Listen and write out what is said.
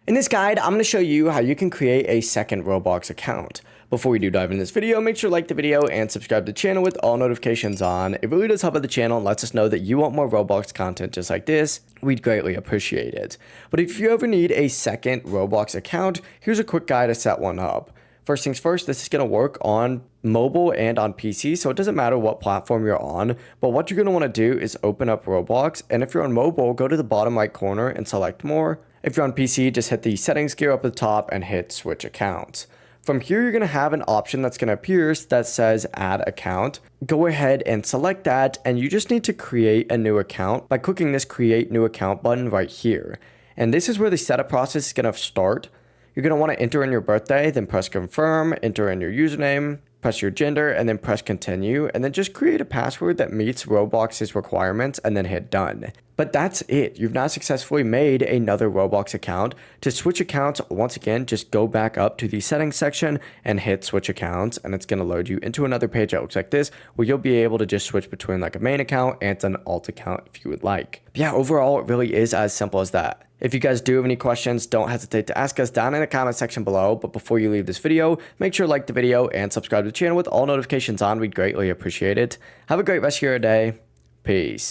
In this guide, I'm going to show you how you can create a second Roblox account. Before we do dive into this video, make sure to like the video and subscribe to the channel with all notifications on. It really does help out the channel and lets us know that you want more Roblox content just like this. We'd greatly appreciate it. But if you ever need a second Roblox account, here's a quick guide to set one up. First things first, this is going to work on mobile and on PC, so it doesn't matter what platform you're on, but what you're going to want to do is open up Roblox, and if you're on mobile, go to the bottom right corner and select more. If you're on PC, just hit the settings gear up at the top and hit switch accounts. From here, you're going to have an option that's going to appear that says add account. Go ahead and select that, and you just need to create a new account by clicking this create new account button right here. And this is where the setup process is going to start. You're going to want to enter in your birthday, then press confirm, enter in your username, press your gender, and then press continue, and then just create a password that meets Roblox's requirements and then hit done. But that's it. You've now successfully made another Roblox account. To switch accounts, once again, just go back up to the settings section and hit switch accounts, and it's going to load you into another page that looks like this, where you'll be able to just switch between like a main account and an alt account if you would like. But yeah, overall, it really is as simple as that. If you guys do have any questions, don't hesitate to ask us down in the comment section below. But before you leave this video, make sure to like the video and subscribe to the channel with all notifications on. We'd greatly appreciate it. Have a great rest of your day. Peace.